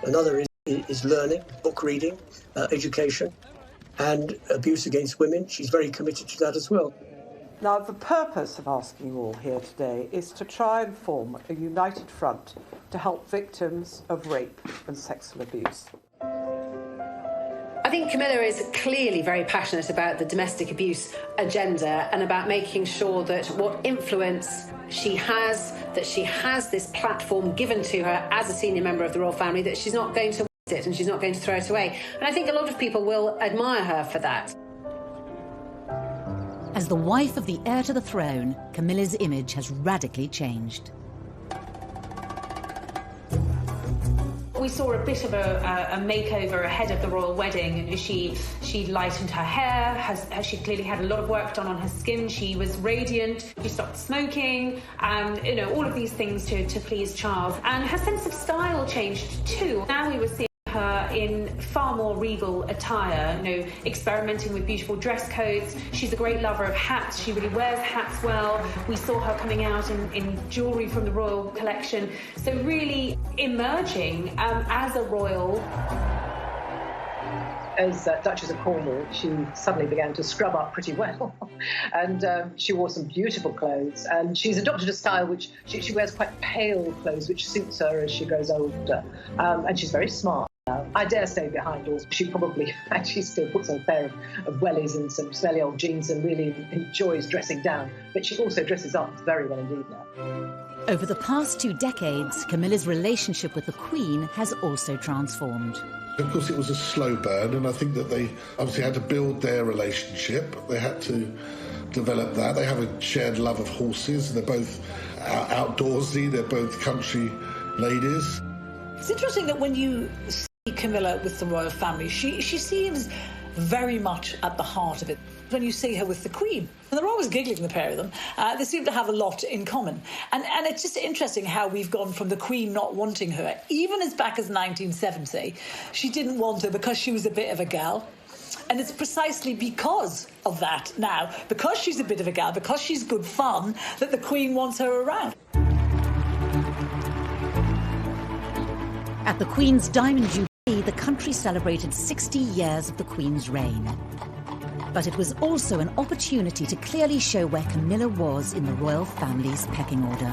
Another is learning, book reading, education, and abuse against women. She's very committed to that as well. Now, the purpose of asking you all here today is to try and form a united front to help victims of rape and sexual abuse. I think Camilla is clearly very passionate about the domestic abuse agenda and about making sure that what influence she has, that she has this platform given to her as a senior member of the royal family, that she's not going to waste it and she's not going to throw it away. And I think a lot of people will admire her for that. As the wife of the heir to the throne, Camilla's image has radically changed. We saw a bit of a makeover ahead of the royal wedding, and she lightened her hair, she clearly had a lot of work done on her skin. She was radiant, she stopped smoking, and all of these things to please Charles. And her sense of style changed too. Now we were seeing her in far more regal attire, experimenting with beautiful dress codes. She's a great lover of hats. She really wears hats well. We saw her coming out in jewellery from the royal collection. So really emerging as a royal. As Duchess of Cornwall, she suddenly began to scrub up pretty well. And she wore some beautiful clothes. And she's adopted a style which she wears quite pale clothes, which suits her as she grows older. And she's very smart. I dare say behind doors she probably actually still puts on a pair of wellies and some smelly old jeans and really enjoys dressing down. But she also dresses up very well indeed now. Over the past 2 decades, Camilla's relationship with the Queen has also transformed. Of course, it was a slow burn, and I think that they obviously had to build their relationship. They had to develop that. They have a shared love of horses. They're both outdoorsy. They're both country ladies. It's interesting that when you see Camilla with the royal family, she seems very much at the heart of it. When you see her with the Queen, and they're always giggling, the pair of them, they seem to have a lot in common. And it's just interesting how we've gone from the Queen not wanting her, even as back as 1970, she didn't want her because she was a bit of a gal. And it's precisely because of that now, because she's a bit of a gal, because she's good fun, that the Queen wants her around. At the Queen's Diamond Jubilee, the country celebrated 60 years of the Queen's reign. But it was also an opportunity to clearly show where Camilla was in the royal family's pecking order.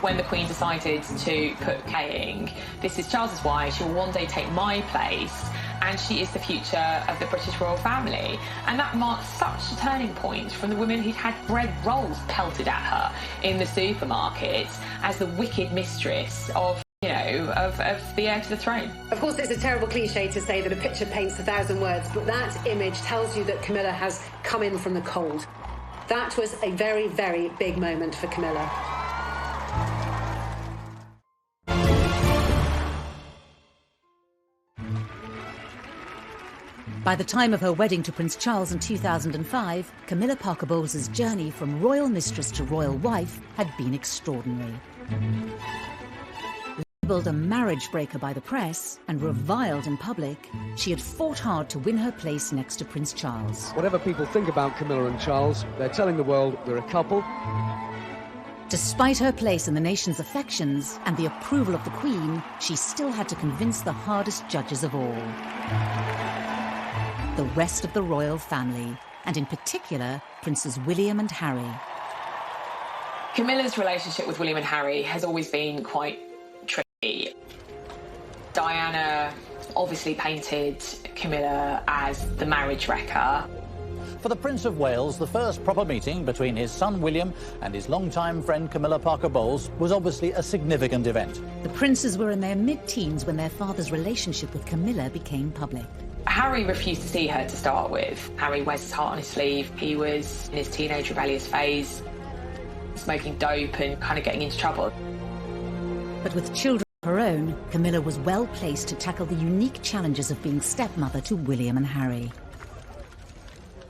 When the Queen decided to put Kaying, this is Charles's wife, she will one day take my place, and she is the future of the British royal family. And that marked such a turning point from the woman who'd had bread rolls pelted at her in the supermarket as the wicked mistress of the heir to the throne. Of course, it's a terrible cliche to say that a picture paints 1,000 words, but that image tells you that Camilla has come in from the cold. That was a very, very big moment for Camilla. By the time of her wedding to Prince Charles in 2005, Camilla Parker Bowles' journey from royal mistress to royal wife had been extraordinary. Labelled a marriage breaker by the press and reviled in public, she had fought hard to win her place next to Prince Charles. Whatever people think about Camilla and Charles, they're telling the world we're a couple. Despite her place in the nation's affections and the approval of the Queen, she still had to convince the hardest judges of all: the rest of the royal family, and in particular, Princes William and Harry. Camilla's relationship with William and Harry has always been quite tricky. Diana obviously painted Camilla as the marriage wrecker. For the Prince of Wales, the first proper meeting between his son William and his longtime friend Camilla Parker Bowles was obviously a significant event. The princes were in their mid-teens when their father's relationship with Camilla became public. Harry refused to see her to start with. Harry wears his heart on his sleeve. He was in his teenage rebellious phase, smoking dope and kind of getting into trouble. But with children of her own, Camilla was well placed to tackle the unique challenges of being stepmother to William and Harry.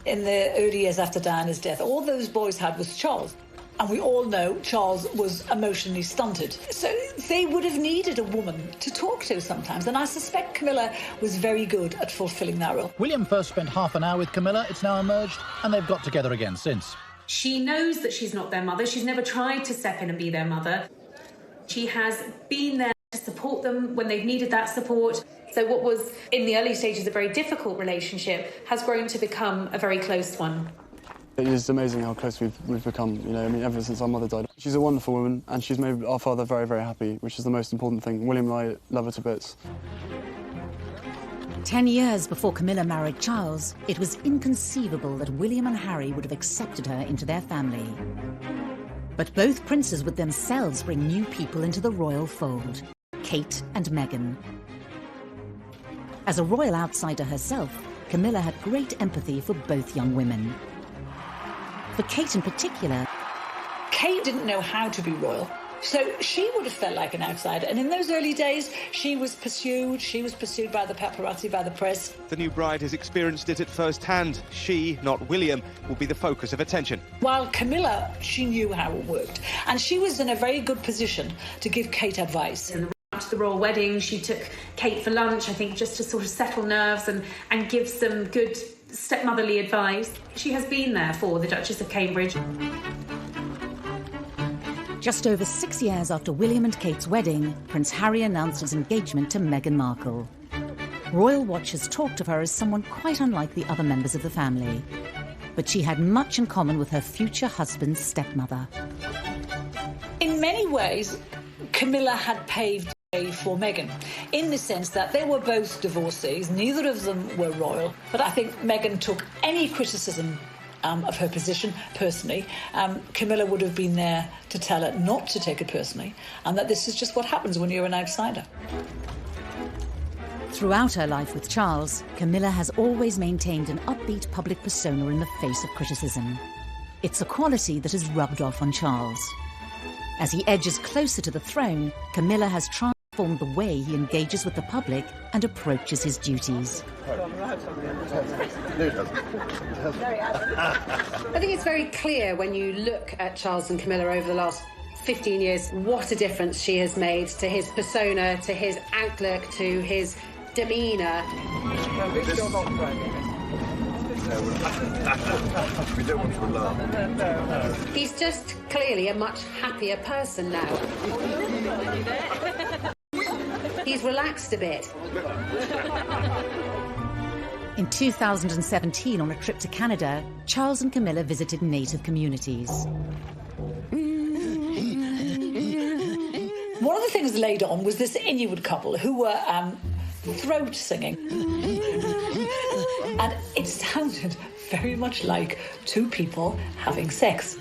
In the early years after Diana's death, all those boys had was Charles. And we all know Charles was emotionally stunted. So they would have needed a woman to talk to sometimes. And I suspect Camilla was very good at fulfilling that role. William first spent half an hour with Camilla, it's now emerged, and they've got together again since. She knows that she's not their mother. She's never tried to step in and be their mother. She has been there to support them when they've needed that support. So what was, in the early stages, a very difficult relationship has grown to become a very close one. It is amazing how close we've become, you know, I mean, ever since our mother died. She's a wonderful woman, and she's made our father very, very happy, which is the most important thing. William and I love her to bits. 10 years before Camilla married Charles, it was inconceivable that William and Harry would have accepted her into their family. But both princes would themselves bring new people into the royal fold, Kate and Meghan. As a royal outsider herself, Camilla had great empathy for both young women. For Kate in particular, Kate didn't know how to be royal, so she would have felt like an outsider. And in those early days, she was pursued by the paparazzi, by the press. The new bride has experienced it at first hand. She, not William, will be the focus of attention. While Camilla, she knew how it worked, and she was in a very good position to give Kate advice. To the royal wedding, she took Kate for lunch, I think, just to sort of settle nerves and give some good stepmotherly advice. She has been there for the Duchess of Cambridge. Just over 6 years after William and Kate's wedding, Prince Harry announced his engagement to Meghan Markle. Royal watchers talked of her as someone quite unlike the other members of the family. But she had much in common with her future husband's stepmother. In many ways, Camilla had paved the way for Meghan, in the sense that they were both divorcees, neither of them were royal, but I think Meghan took any criticism of her position personally. Camilla would have been there to tell her not to take it personally, and that this is just what happens when you're an outsider. Throughout her life with Charles, Camilla has always maintained an upbeat public persona in the face of criticism. It's a quality that has rubbed off on Charles. As he edges closer to the throne, Camilla has transformed the way he engages with the public and approaches his duties. I think it's very clear when you look at Charles and Camilla over the last 15 years what a difference she has made to his persona, to his outlook, to his demeanour. We don't want to alarm. He's just clearly a much happier person now. He's relaxed a bit. In 2017, on a trip to Canada, Charles and Camilla visited native communities. One of the things laid on was this Inuit couple who were throat singing. And it sounded very much like two people having sex.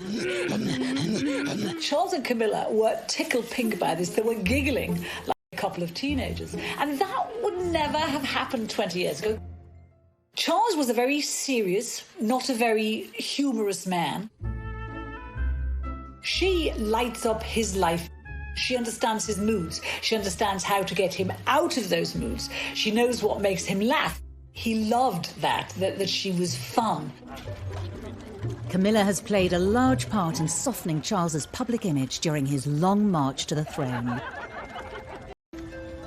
Charles and Camilla were tickled pink by this. They were giggling like a couple of teenagers. And that would never have happened 20 years ago. Charles was a very serious, not a very humorous man. She lights up his life. She understands his moods. She understands how to get him out of those moods. She knows what makes him laugh. He loved that she was fun. Camilla has played a large part in softening Charles's public image during his long march to the throne.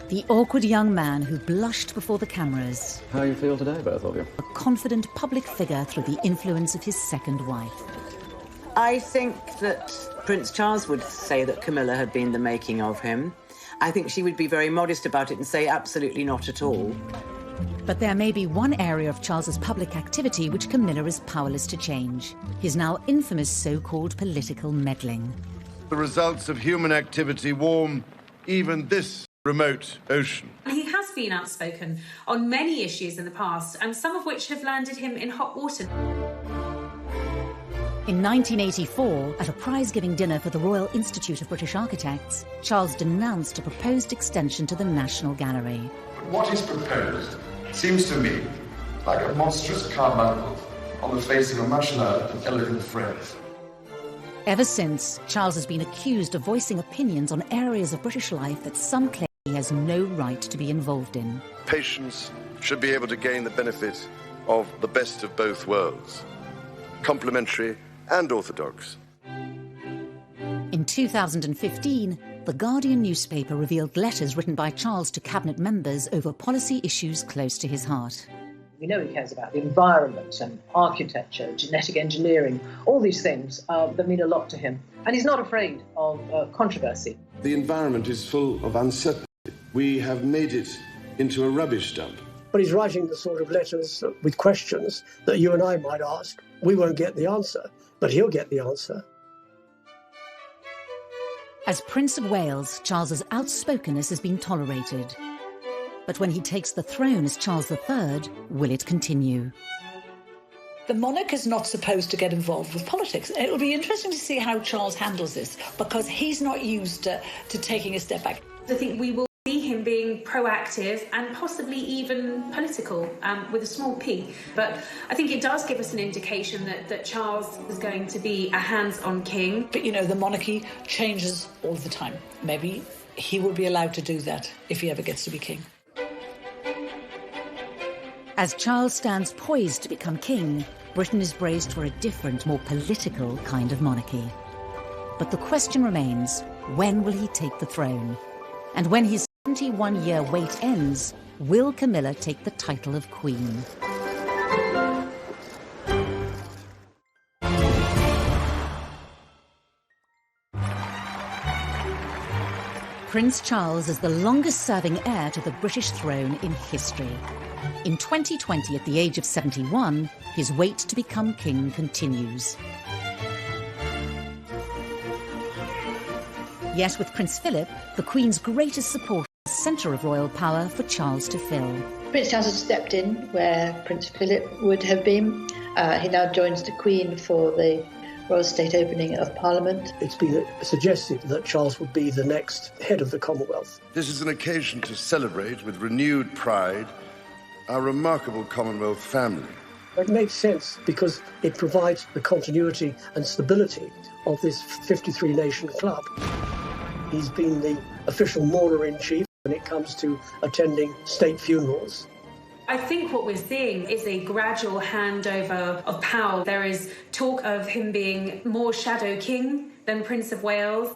The awkward young man who blushed before the cameras. How you feel today, both of you? A confident public figure through the influence of his second wife. I think that Prince Charles would say that Camilla had been the making of him. I think she would be very modest about it and say absolutely not at all. But there may be one area of Charles's public activity which Camilla is powerless to change. His now infamous so-called political meddling. The results of human activity warm even this remote ocean. He has been outspoken on many issues in the past, and some of which have landed him in hot water. In 1984, at a prize-giving dinner for the Royal Institute of British Architects, Charles denounced a proposed extension to the National Gallery. What is proposed seems to me like a monstrous carbuncle on the face of a much loved and elegant phrase. Ever since, Charles has been accused of voicing opinions on areas of British life that some claim he has no right to be involved in. Patients should be able to gain the benefit of the best of both worlds, complementary and orthodox. In 2015, The Guardian newspaper revealed letters written by Charles to cabinet members over policy issues close to his heart. We know he cares about the environment and architecture, genetic engineering, all these things that mean a lot to him. And he's not afraid of controversy. The environment is full of uncertainty. We have made it into a rubbish dump. But he's writing the sort of letters with questions that you and I might ask. We won't get the answer, but he'll get the answer. As Prince of Wales, Charles's outspokenness has been tolerated. But when he takes the throne as Charles III, will it continue? The monarch is not supposed to get involved with politics. It will be interesting to see how Charles handles this, because he's not used to taking a step back. I think we will see him being proactive and possibly even political, with a small p. But I think it does give us an indication that Charles is going to be a hands-on king. But, you know, the monarchy changes all the time. Maybe he will be allowed to do that if he ever gets to be king. As Charles stands poised to become king, Britain is braced for a different, more political kind of monarchy. But the question remains, when will he take the throne? And when his 71-year wait ends, will Camilla take the title of Queen? Prince Charles is the longest-serving heir to the British throne in history. In 2020, at the age of 71, his wait to become king continues. Yet with Prince Philip, the Queen's greatest supporter, the centre of royal power for Charles to fill. Prince Charles has stepped in where Prince Philip would have been. He now joins the Queen for the Royal State opening of Parliament. It's been suggested that Charles would be the next head of the Commonwealth. This is an occasion to celebrate with renewed pride our remarkable Commonwealth family. It makes sense because it provides the continuity and stability of this 53-nation club. He's been the official mourner-in-chief when it comes to attending state funerals. I think what we're seeing is a gradual handover of power. There is talk of him being more shadow king than Prince of Wales.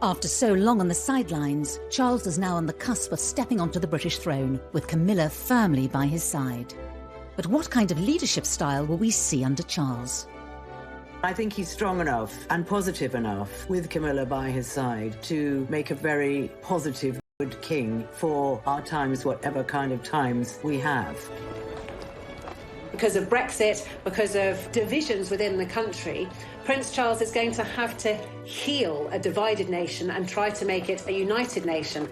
After so long on the sidelines, Charles is now on the cusp of stepping onto the British throne, with Camilla firmly by his side. But what kind of leadership style will we see under Charles? I think he's strong enough and positive enough, with Camilla by his side, to make a very positive, good king for our times, whatever kind of times we have. Because of Brexit, because of divisions within the country, Prince Charles is going to have to heal a divided nation and try to make it a united nation.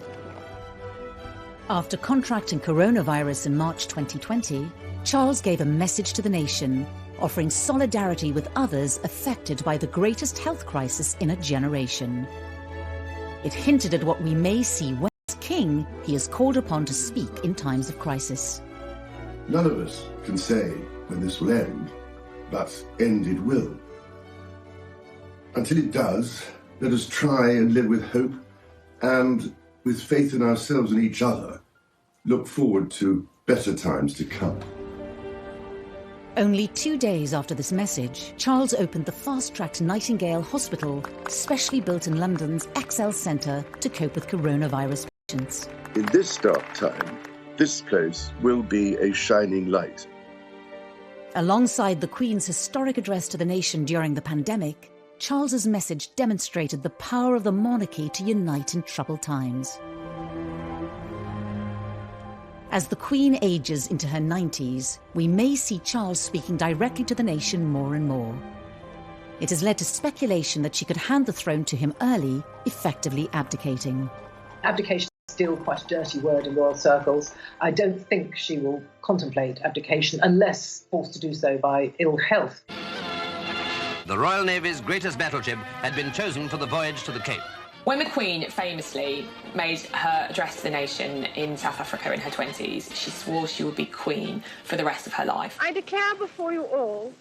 After contracting coronavirus in March 2020, Charles gave a message to the nation, offering solidarity with others affected by the greatest health crisis in a generation. It hinted at what we may see when, as king, he is called upon to speak in times of crisis. None of us can say when this will end, but end it will. Until it does, let us try and live with hope and, with faith in ourselves and each other, look forward to better times to come. Only 2 days after this message, Charles opened the fast-tracked Nightingale Hospital, specially built in London's XL Centre to cope with coronavirus patients. In this dark time, this place will be a shining light. Alongside the Queen's historic address to the nation during the pandemic, Charles's message demonstrated the power of the monarchy to unite in troubled times. As the Queen ages into her 90s, we may see Charles speaking directly to the nation more and more. It has led to speculation that she could hand the throne to him early, effectively abdicating. Abdication Still quite a dirty word in royal circles. I don't think she will contemplate abdication unless forced to do so by ill health. The Royal Navy's greatest battleship had been chosen for the voyage to the Cape. When the Queen famously made her address to the nation in South Africa in her 20s, she swore she would be Queen for the rest of her life. I declare before you all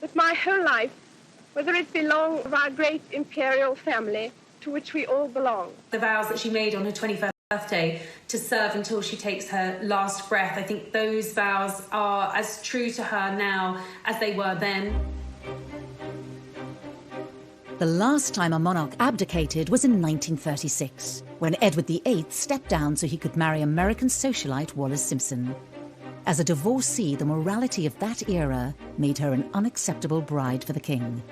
that my whole life, whether it belong of our great imperial family, to which we all belong. The vows that she made on her 21st birthday to serve until she takes her last breath, I think those vows are as true to her now as they were then. The last time a monarch abdicated was in 1936, when Edward VIII stepped down so he could marry American socialite Wallis Simpson. As a divorcee, the morality of that era made her an unacceptable bride for the king.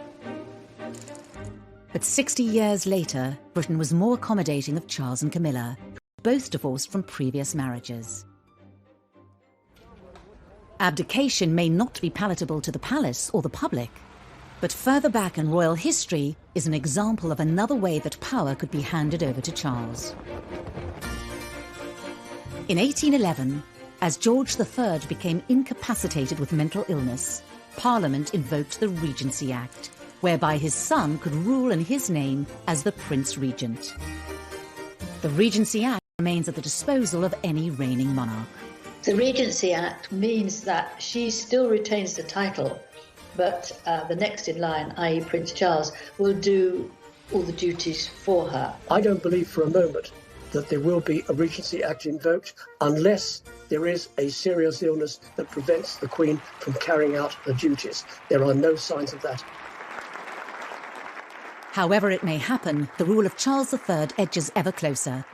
But 60 years later, Britain was more accommodating of Charles and Camilla, both divorced from previous marriages. Abdication may not be palatable to the palace or the public, but further back in royal history is an example of another way that power could be handed over to Charles. In 1811, as George III became incapacitated with mental illness, Parliament invoked the Regency Act, whereby his son could rule in his name as the Prince Regent. The Regency Act remains at the disposal of any reigning monarch. The Regency Act means that she still retains the title, but the next in line, i.e. Prince Charles, will do all the duties for her. I don't believe for a moment that there will be a Regency Act invoked unless there is a serious illness that prevents the Queen from carrying out her duties. There are no signs of that. However it may happen, the rule of Charles III edges ever closer,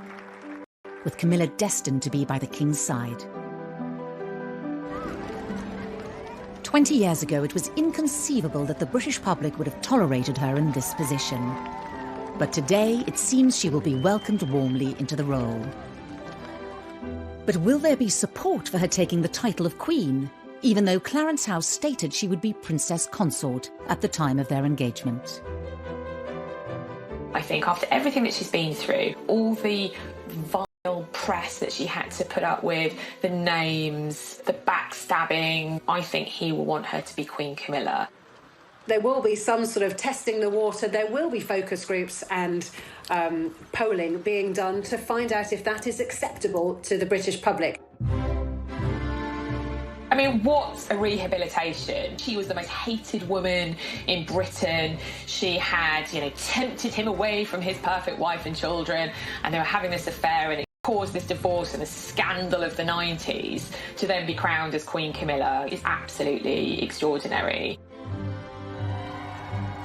with Camilla destined to be by the king's side. 20 years ago, it was inconceivable that the British public would have tolerated her in this position. But today, it seems she will be welcomed warmly into the role. But will there be support for her taking the title of Queen, even though Clarence House stated she would be Princess Consort at the time of their engagement? I think after everything that she's been through, all the vile press that she had to put up with, the names, the backstabbing, I think he will want her to be Queen Camilla. There will be some sort of testing the water. There will be focus groups and polling being done to find out if that is acceptable to the British public. I mean, what's a rehabilitation? She was the most hated woman in Britain. She had, tempted him away from his perfect wife and children, and they were having this affair, and it caused this divorce and the scandal of the 90s. To then be crowned as Queen Camilla is absolutely extraordinary.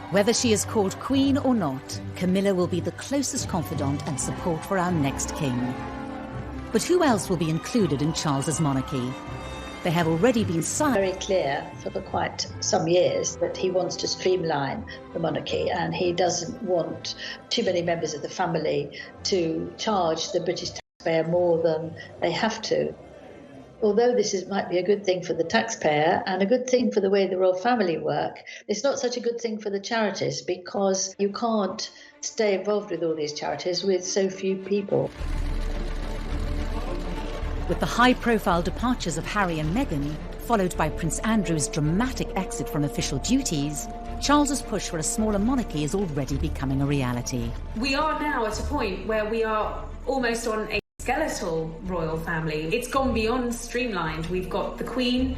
Whether she is called Queen or not, Camilla will be the closest confidant and support for our next king. But who else will be included in Charles's monarchy? There have already been signs very clear for quite some years that he wants to streamline the monarchy, and he doesn't want too many members of the family to charge the British taxpayer more than they have to. Although might be a good thing for the taxpayer and a good thing for the way the royal family work, it's not such a good thing for the charities, because you can't stay involved with all these charities with so few people. With the high-profile departures of Harry and Meghan, followed by Prince Andrew's dramatic exit from official duties, Charles's push for a smaller monarchy is already becoming a reality. We are now at a point where we are almost on a skeletal royal family. It's gone beyond streamlined. We've got the Queen,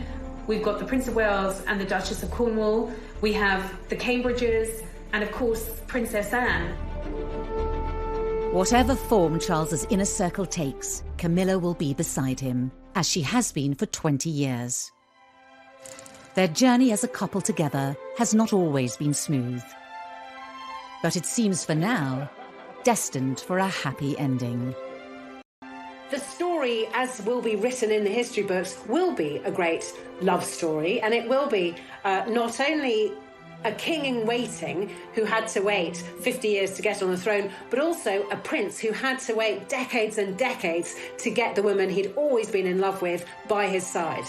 we've got the Prince of Wales and the Duchess of Cornwall, we have the Cambridges, and of course, Princess Anne. Whatever form Charles's inner circle takes, Camilla will be beside him, as she has been for 20 years. Their journey as a couple together has not always been smooth. But it seems for now, destined for a happy ending. The story, as will be written in the history books, will be a great love story, and it will be not only a king in waiting who had to wait 50 years to get on the throne, but also a prince who had to wait decades and decades to get the woman he'd always been in love with by his side.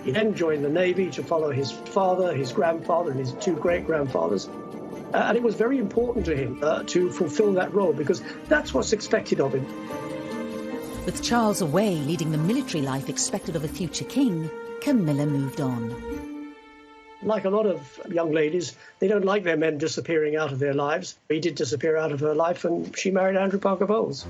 He then joined the Navy to follow his father, his grandfather, and his two great-grandfathers. And it was very important to him to fulfill that role, because that's what's expected of him. With Charles away leading the military life expected of a future king, Camilla moved on. Like a lot of young ladies, they don't like their men disappearing out of their lives. He did disappear out of her life, and she married Andrew Parker Bowles.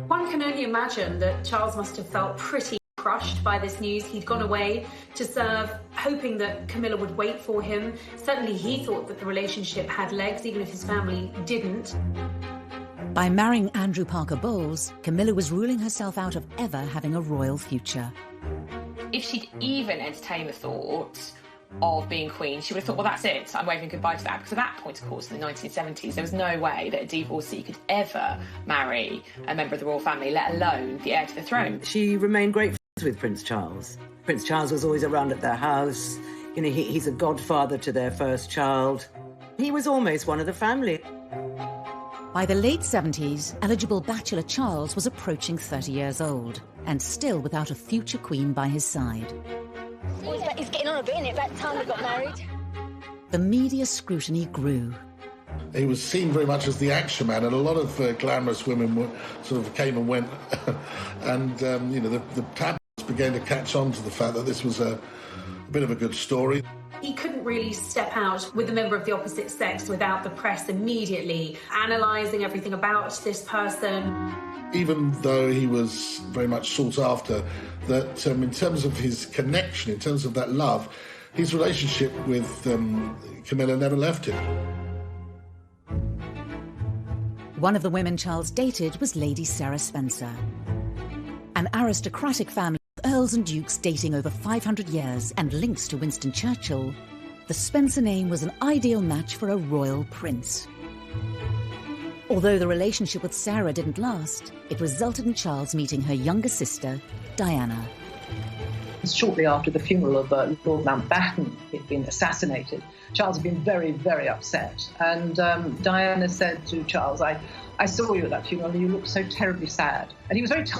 One can only imagine that Charles must have felt pretty crushed by this news. He'd gone away to serve, hoping that Camilla would wait for him. Certainly he thought that the relationship had legs, even if his family didn't. By marrying Andrew Parker Bowles, Camilla was ruling herself out of ever having a royal future. If she'd even entertained the thought of being queen, she would have thought, well, that's it, I'm waving goodbye to that. Because at that point, of course, in the 1970s, there was no way that a divorcee could ever marry a member of the royal family, let alone the heir to the throne. She remained great friends with Prince Charles. Prince Charles was always around at their house. You know, he's a godfather to their first child. He was almost one of the family. By the late 70s, eligible bachelor Charles was approaching 30 years old and still without a future queen by his side. He's getting on a bit, isn't it? About time we got married. The media scrutiny grew. He was seen very much as the action man, and a lot of glamorous women sort of came and went. And, you know, the tabloids began to catch on to the fact that this was a bit of a good story. He couldn't really step out with a member of the opposite sex without the press immediately analysing everything about this person. Even though he was very much sought after, that in terms of his connection, in terms of that love, his relationship with Camilla never left him. One of the women Charles dated was Lady Sarah Spencer. An aristocratic family with earls and dukes dating over 500 years and links to Winston Churchill, the Spencer name was an ideal match for a royal prince. Although the relationship with Sarah didn't last, it resulted in Charles meeting her younger sister, Diana. Shortly after the funeral of Lord Mountbatten, he'd been assassinated, Charles had been very, very upset. And Diana said to Charles, I saw you at that funeral and you looked so terribly sad. And he was very touched